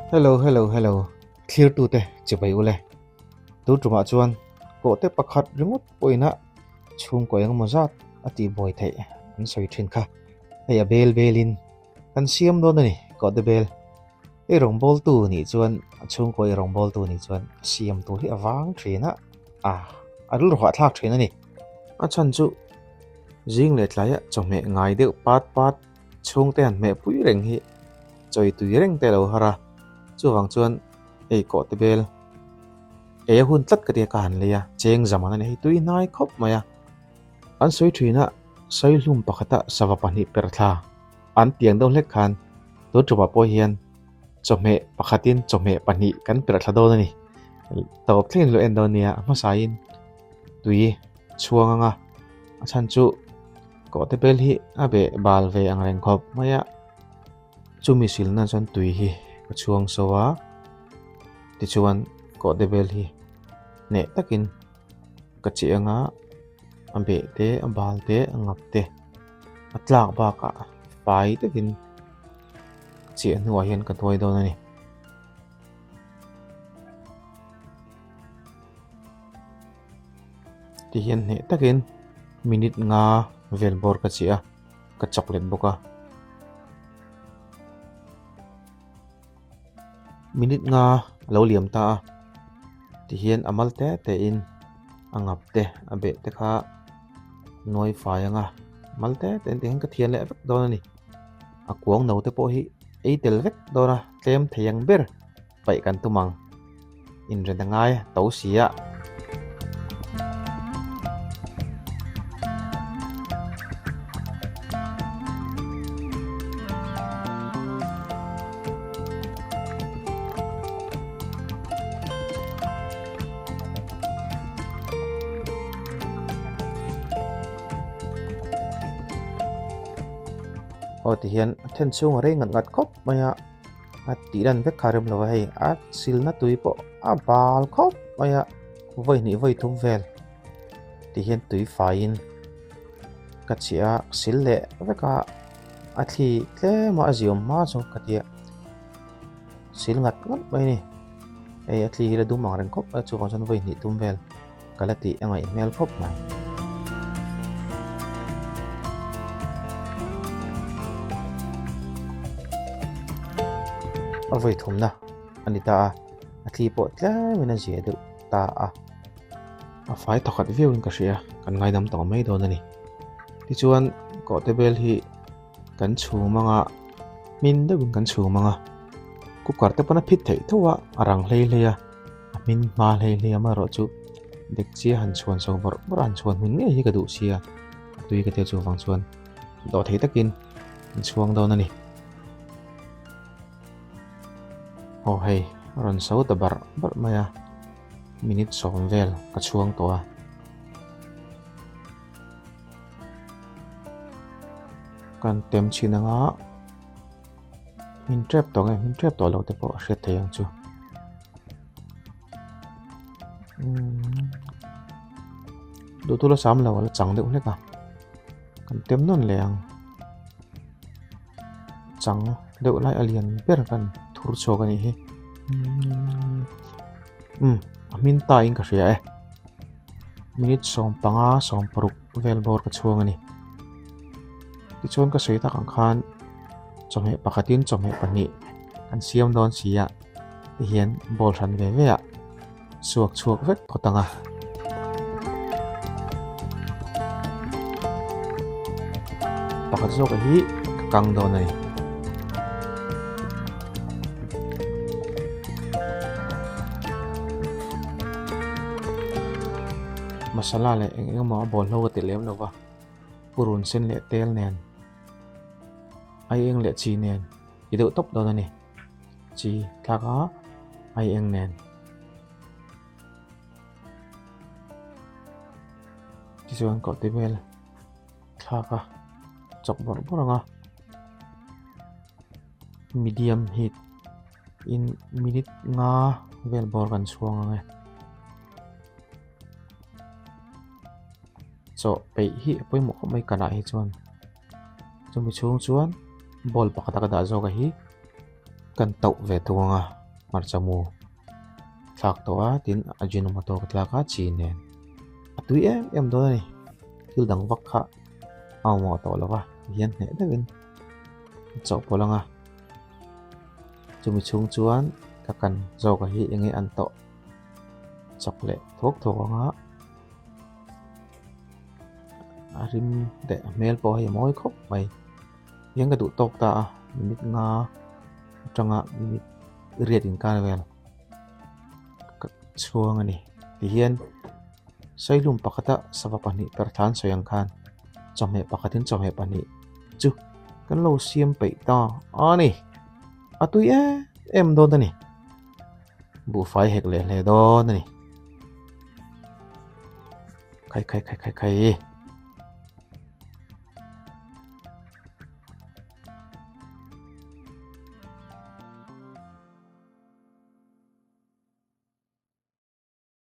Hello. Clear tu te chibai ule. Tu truma chuan ko te pakhat rimut poina chung ko yang mazat ati boy thei an soi thin kha. Aya belin kan siam do ni ko de bel. E rong bol tu ni chuan chung ko rong bol tu ni chuan siam tu hi awang thina. Adul ro thak thina ni. A chan chu jing le tlaya chome ngai deuh pat chung te an me pui reng hi choi tu reng te lo hara. Chu wang chuan ei ko te bel e hun tlat ka te ka han leya cheng zamana nei tui nai khop maya an soi thina soi hlum pakhata sawa pani perthla an tiang do lek khan to chuba po hian chome pakhatin chome pani kan perthla do ni top thlin lo endonia ma sain tui chuanga chan chu ko te bel hi abe bal ve ang reng khop maya chu mi sil na chan tui hi chuang sowa ti chuan ko de bel hi ne takin ka chianga ambe te ambal te angap te atlak ba ka pai takin chi anwa hian ka toy do ni ti hian ne takin minute nga vel bor ka chia ka chocolate boka minute nga lo liam ta ti hian amal te in angap te abe te kha noi fayanga malte ten ten ka thian le vek do ni akuang no te po hi eitel vek do na tlem theyang ber pai kan tumang in ren ngai to sia ti hian then chung re ngat khop maya ti dan vek kharim lo hei sil na tui po bal khop maya voi ni voi thum vel ti hian tui fain ka chia sil le veka athi tle ma azium ma chu ka tia sil ngat mai ni ei athi la du mang reng khop chu kon chan voi ni tum vel kalati angai mel khop mai voi thum na anita athi po tle mena je du ta fai thakhat view in ka ria kan ngai dam to mai do na ni ti chuan ko te bel hi kan chu manga min de kan chu manga ku kar te pana phit thei thowa arang hlei hleia min ma hlei hleia ma ro chu dek chi han chuan so bor an chuan hun nge hi ka du sia tui ka te chu wang chuan do thei takin chuang do na ni hei ron so da bar maya minute som vel ka chuang to kan tem china nga min trap to lo te po hret theyang chu do tu lo sam lo la chang de ule ka kan tem non leang chang de lai alien ber kan thur cho kan hi min ta in ka ria minute som panga som paruk vel bor ka chuang ani ti chuan ka sei ta kan khan chome pakhatin chome pani kan siam don sia ti hian bol ran ve a chuak vek photanga pakhat zo ka hi kang don ani masala le eng ma bol lo te lem lo wa purun sen le tel nen ai eng le chi nen idu top do na ni chi thaka ai eng nen ti chuan ko te bel thaka chok bor anga medium heat in minute nga vel bor kan chuang anga so pei hi poi mo mai kana hi chuan chumi chung chuan bol pakata ka da zo ka hi kan tau ve tuanga marchamu thak to a tin ajinomoto katlaka chi nen atui em do ni thil dang vak kha awmo to lawa hian hne devin chau polanga chumi chung chuan ka kan zo ka hi engi an to chokle thok thok anga arim de mel po hi moi khop mai yang ka du tok ta minit nga tanga minit riat in kan vel chuang ani ti hian soilum pakata savapani perthan soyang khan chome pakatin chome pani chu kan lo siam pe ta ani atui em do da ni bu fai hek le do da ni khai khai khai khai khai